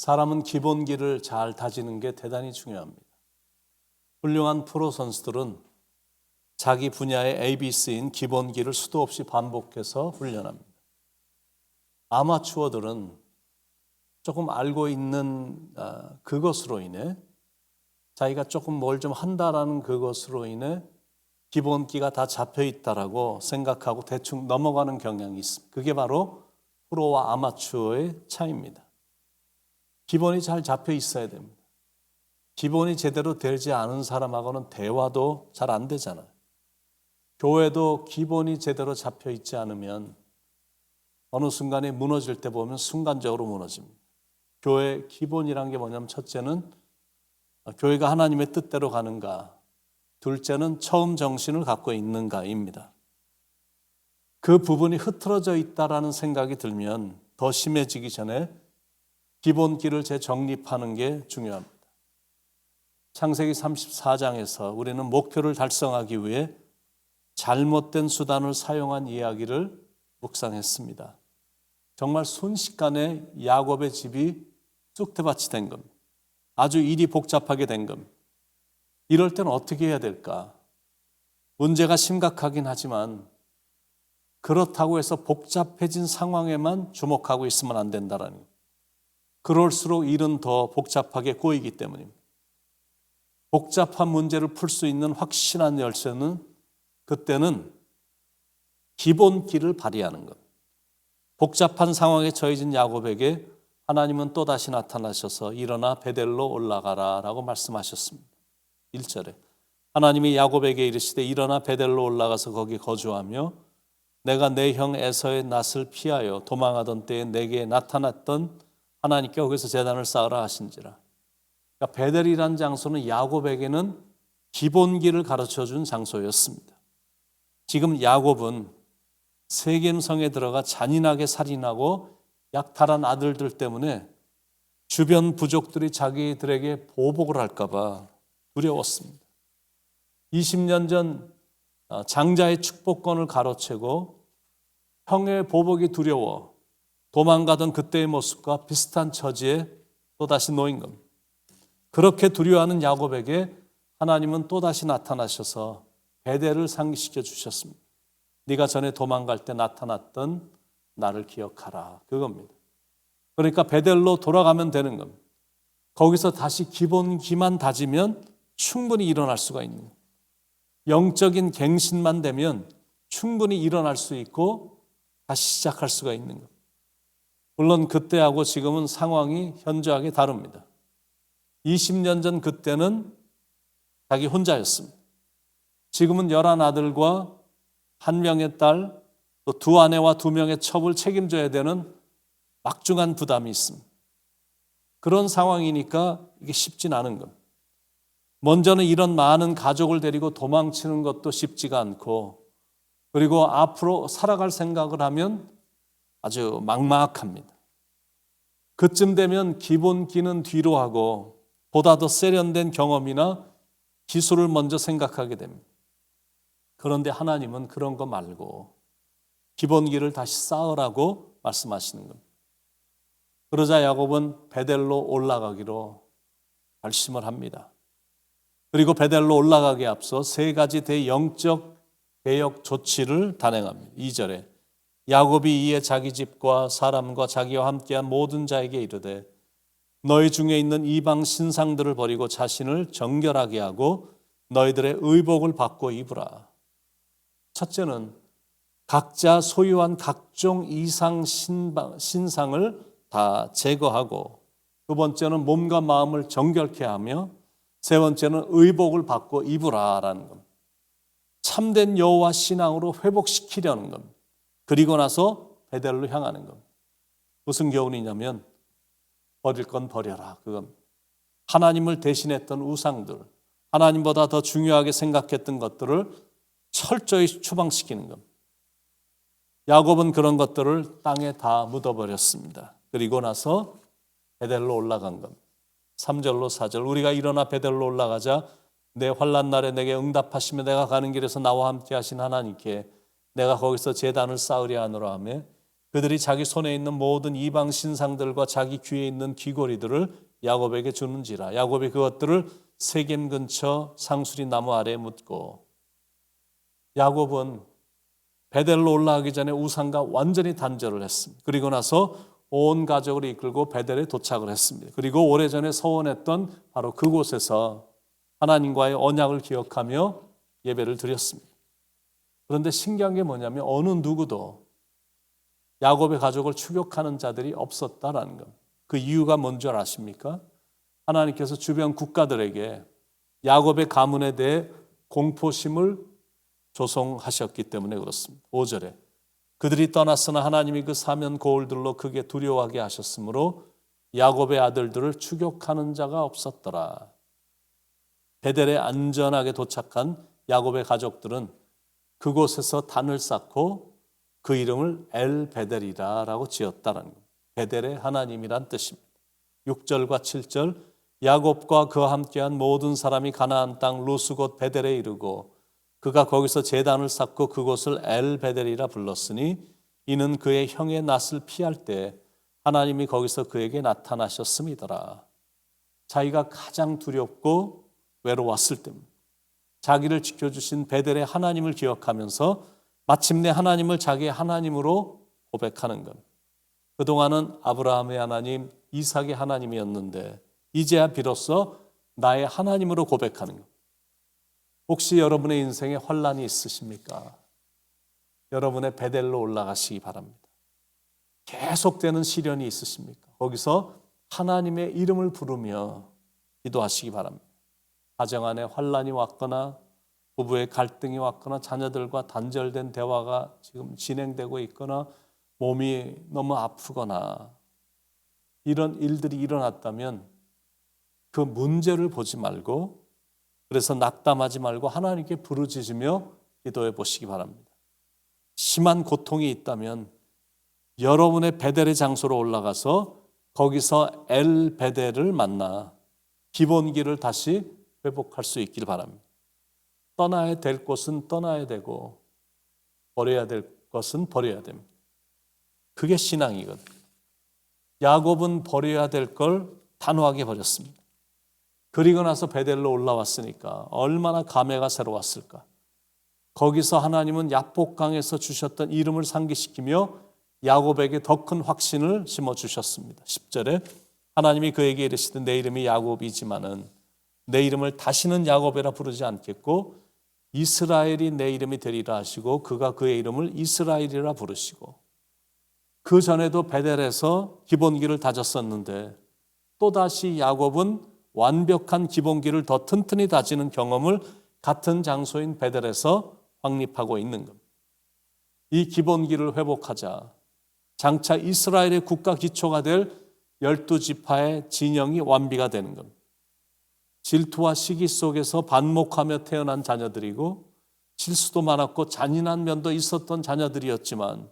사람은 기본기를 잘 다지는 게 대단히 중요합니다. 훌륭한 프로 선수들은 자기 분야의 ABC인 기본기를 수도 없이 반복해서 훈련합니다. 아마추어들은 조금 알고 있는 그것으로 인해 자기가 조금 뭘 좀 한다라는 그것으로 인해 기본기가 다 잡혀 있다라고 생각하고 대충 넘어가는 경향이 있습니다. 그게 바로 프로와 아마추어의 차이입니다. 기본이 잘 잡혀 있어야 됩니다. 기본이 제대로 되지 않은 사람하고는 대화도 잘 안 되잖아요. 교회도 기본이 제대로 잡혀 있지 않으면 어느 순간에 무너질 때 보면 순간적으로 무너집니다. 교회 기본이란 게 뭐냐면 첫째는 교회가 하나님의 뜻대로 가는가, 둘째는 처음 정신을 갖고 있는가입니다. 그 부분이 흐트러져 있다라는 생각이 들면 더 심해지기 전에 기본기를 재정립하는 게 중요합니다. 창세기 34장에서 우리는 목표를 달성하기 위해 잘못된 수단을 사용한 이야기를 묵상했습니다. 정말 순식간에 야곱의 집이 쑥대밭이 된 겁니다. 아주 일이 복잡하게 된 겁니다. 이럴 때는 어떻게 해야 될까? 문제가 심각하긴 하지만 그렇다고 해서 복잡해진 상황에만 주목하고 있으면 안 된다라는 거예요. 그럴수록 일은 더 복잡하게 꼬이기 때문입니다. 복잡한 문제를 풀 수 있는 확실한 열쇠는 그때는 기본기를 발휘하는 것. 복잡한 상황에 처해진 야곱에게 하나님은 또다시 나타나셔서 일어나 베델로 올라가라 라고 말씀하셨습니다. 1절에 하나님이 야곱에게 이르시되 일어나 베델로 올라가서 거기 거주하며 내가 내 형 에서의 낯을 피하여 도망하던 때에 내게 나타났던 하나님께 거기서 제단을 쌓으라 하신지라. 그러니까 베델이라는 장소는 야곱에게는 기본기를 가르쳐준 장소였습니다. 지금 야곱은 세겜성에 들어가 잔인하게 살인하고 약탈한 아들들 때문에 주변 부족들이 자기들에게 보복을 할까 봐 두려웠습니다. 20년 전 장자의 축복권을 가로채고 형의 보복이 두려워 도망가던 그때의 모습과 비슷한 처지에 또다시 놓인 겁니다. 그렇게 두려워하는 야곱에게 하나님은 또다시 나타나셔서 베델을 상기시켜 주셨습니다. 네가 전에 도망갈 때 나타났던 나를 기억하라. 그겁니다. 그러니까 베델로 돌아가면 되는 겁니다. 거기서 다시 기본기만 다지면 충분히 일어날 수가 있는 거예요. 영적인 갱신만 되면 충분히 일어날 수 있고 다시 시작할 수가 있는 거예요. 물론 그때하고 지금은 상황이 현저하게 다릅니다. 20년 전 그때는 자기 혼자였습니다. 지금은 11 아들과 1명의 딸, 또 2 아내와 2명의 첩을 책임져야 되는 막중한 부담이 있습니다. 그런 상황이니까 이게 쉽진 않은 겁니다. 먼저는 이런 많은 가족을 데리고 도망치는 것도 쉽지가 않고, 그리고 앞으로 살아갈 생각을 하면 아주 막막합니다. 그쯤 되면 기본기는 뒤로 하고 보다 더 세련된 경험이나 기술을 먼저 생각하게 됩니다. 그런데 하나님은 그런 거 말고 기본기를 다시 쌓으라고 말씀하시는 겁니다. 그러자 야곱은 베델로 올라가기로 결심을 합니다. 그리고 베델로 올라가기에 앞서 3가지 대영적 개혁 조치를 단행합니다. 2절에 야곱이 이에 자기 집과 사람과 자기와 함께한 모든 자에게 이르되 너희 중에 있는 이방 신상들을 버리고 자신을 정결하게 하고 너희들의 의복을 받고 입으라. 첫째는 각자 소유한 각종 이상 신상을 다 제거하고, 두 번째는 몸과 마음을 정결케 하며, 세 번째는 의복을 받고 입으라라는 겁니다. 참된 여호와 신앙으로 회복시키려는 겁니다. 그리고 나서 베델로 향하는 겁니다. 무슨 교훈이냐면 버릴 건 버려라, 그겁니다. 하나님을 대신했던 우상들, 하나님보다 더 중요하게 생각했던 것들을 철저히 추방시키는 겁니다. 야곱은 그런 것들을 땅에 다 묻어버렸습니다. 그리고 나서 베델로 올라간 겁니다. 3절로 4절 우리가 일어나 베델로 올라가자 내 환난 날에 내게 응답하시며 내가 가는 길에서 나와 함께 하신 하나님께 내가 거기서 제단을 쌓으려 하노라 하며 그들이 자기 손에 있는 모든 이방 신상들과 자기 귀에 있는 귀고리들을 야곱에게 주는지라. 야곱이 그것들을 세겜 근처 상수리 나무 아래에 묻고, 야곱은 베델로 올라가기 전에 우상과 완전히 단절을 했습니다. 그리고 나서 온 가족을 이끌고 베델에 도착을 했습니다. 그리고 오래전에 서원했던 바로 그곳에서 하나님과의 언약을 기억하며 예배를 드렸습니다. 그런데 신기한 게 뭐냐면 어느 누구도 야곱의 가족을 추격하는 자들이 없었다라는 것. 그 이유가 뭔 줄 아십니까? 하나님께서 주변 국가들에게 야곱의 가문에 대해 공포심을 조성하셨기 때문에 그렇습니다. 5절에 그들이 떠났으나 하나님이 그 사면 고울들로 크게 두려워하게 하셨으므로 야곱의 아들들을 추격하는 자가 없었더라. 베델에 안전하게 도착한 야곱의 가족들은 그곳에서 단을 쌓고 그 이름을 엘 베델이라고 지었다는 겁니다. 베델의 하나님이란 뜻입니다. 6절과 7절 야곱과 그와 함께한 모든 사람이 가나안 땅 루스 곧 베델에 이르고 그가 거기서 제단을 쌓고 그곳을 엘 베델이라 불렀으니 이는 그의 형의 낯을 피할 때 하나님이 거기서 그에게 나타나셨음이더라. 자기가 가장 두렵고 외로웠을 때입니다. 자기를 지켜주신 베델의 하나님을 기억하면서 마침내 하나님을 자기의 하나님으로 고백하는 것. 그동안은 아브라함의 하나님, 이삭의 하나님이었는데 이제야 비로소 나의 하나님으로 고백하는 것. 혹시 여러분의 인생에 환란이 있으십니까? 여러분의 베델로 올라가시기 바랍니다. 계속되는 시련이 있으십니까? 거기서 하나님의 이름을 부르며 기도하시기 바랍니다. 가정 안에 환란이 왔거나 부부의 갈등이 왔거나 자녀들과 단절된 대화가 지금 진행되고 있거나 몸이 너무 아프거나 이런 일들이 일어났다면 그 문제를 보지 말고 그래서 낙담하지 말고 하나님께 부르짖으며 기도해 보시기 바랍니다. 심한 고통이 있다면 여러분의 베델의 장소로 올라가서 거기서 엘 베델을 만나 기본기를 다시 회복할 수 있길 바랍니다. 떠나야 될 곳은 떠나야 되고 버려야 될 것은 버려야 됩니다. 그게 신앙이거든요. 야곱은 버려야 될 걸 단호하게 버렸습니다. 그리고 나서 베델로 올라왔으니까 얼마나 감회가 새로웠을까. 거기서 하나님은 야복강에서 주셨던 이름을 상기시키며 야곱에게 더 큰 확신을 심어주셨습니다. 10절에 하나님이 그에게 이르시되 내 이름이 야곱이지만은 내 이름을 다시는 야곱이라 부르지 않겠고 이스라엘이 내 이름이 되리라 하시고 그가 그의 이름을 이스라엘이라 부르시고 그 전에도 베델에서 기본기를 다졌었는데 또다시 야곱은 완벽한 기본기를 더 튼튼히 다지는 경험을 같은 장소인 베델에서 확립하고 있는 겁니다. 이 기본기를 회복하자 장차 이스라엘의 국가 기초가 될 12지파의 진영이 완비가 되는 겁니다. 질투와 시기 속에서 반목하며 태어난 자녀들이고 실수도 많았고 잔인한 면도 있었던 자녀들이었지만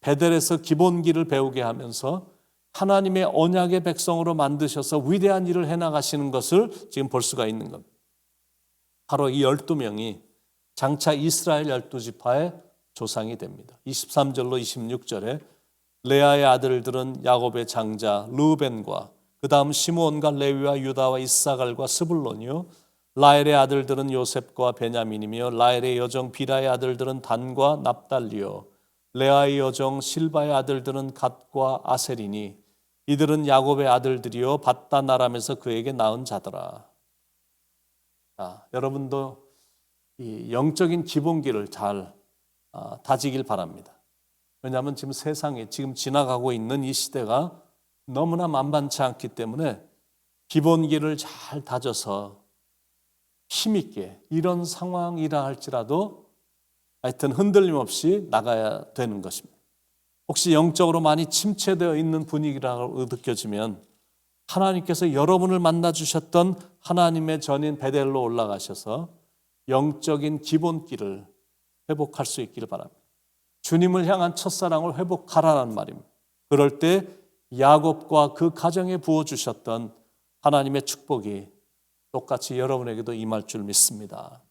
베델에서 기본기를 배우게 하면서 하나님의 언약의 백성으로 만드셔서 위대한 일을 해나가시는 것을 지금 볼 수가 있는 겁니다. 바로 이 12명이 장차 이스라엘 12지파의 조상이 됩니다. 23절로 26절에 레아의 아들들은 야곱의 장자 르우벤과 그 다음 시므온과 레위와 유다와 이사갈과 스불론이요 라헬의 아들들은 요셉과 베냐민이며 라헬의 여종 비라의 아들들은 단과 납달리요 레아의 여종 실바의 아들들은 갓과 아셀이니 이들은 야곱의 아들들이요 밧단 아람에서 그에게 낳은 자더라. 여러분도 이 영적인 기본기를 잘 다지길 바랍니다. 왜냐하면 지금 세상에 지금 지나가고 있는 이 시대가 너무나 만만치 않기 때문에 기본기를 잘 다져서 힘있게 이런 상황이라 할지라도 하여튼 흔들림 없이 나가야 되는 것입니다. 혹시 영적으로 많이 침체되어 있는 분위기라고 느껴지면 하나님께서 여러분을 만나주셨던 하나님의 전인 베델로 올라가셔서 영적인 기본기를 회복할 수 있기를 바랍니다. 주님을 향한 첫사랑을 회복하라는 말입니다. 그럴 때 야곱과 그 가정에 부어주셨던 하나님의 축복이 똑같이 여러분에게도 임할 줄 믿습니다.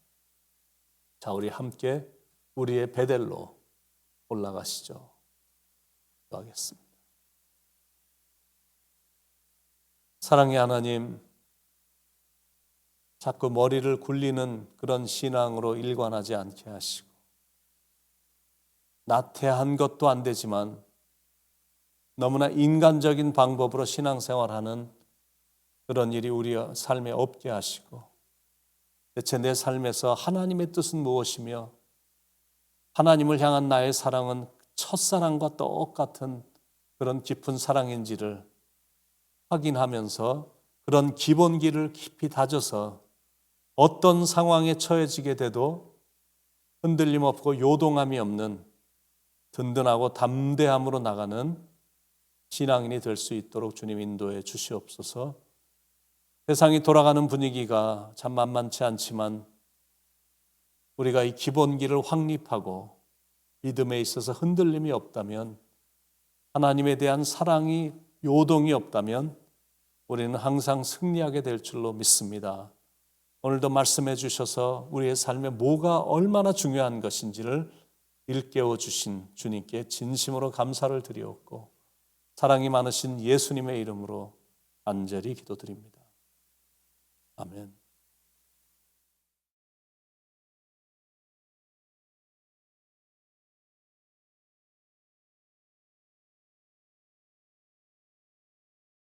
자, 우리 함께 우리의 베델로 올라가시죠. 기도하겠습니다. 사랑의 하나님, 자꾸 머리를 굴리는 그런 신앙으로 일관하지 않게 하시고, 나태한 것도 안 되지만 너무나 인간적인 방법으로 신앙생활하는 그런 일이 우리 삶에 없게 하시고, 대체 내 삶에서 하나님의 뜻은 무엇이며 하나님을 향한 나의 사랑은 첫사랑과 똑같은 그런 깊은 사랑인지를 확인하면서 그런 기본기를 깊이 다져서 어떤 상황에 처해지게 돼도 흔들림 없고 요동함이 없는 든든하고 담대함으로 나가는 신앙인이 될 수 있도록 주님 인도해 주시옵소서. 세상이 돌아가는 분위기가 참 만만치 않지만 우리가 이 기본기를 확립하고 믿음에 있어서 흔들림이 없다면, 하나님에 대한 사랑이 요동이 없다면 우리는 항상 승리하게 될 줄로 믿습니다. 오늘도 말씀해 주셔서 우리의 삶에 뭐가 얼마나 중요한 것인지를 일깨워 주신 주님께 진심으로 감사를 드리옵고, 사랑이 많으신 예수님의 이름으로 간절히 기도드립니다. 아멘.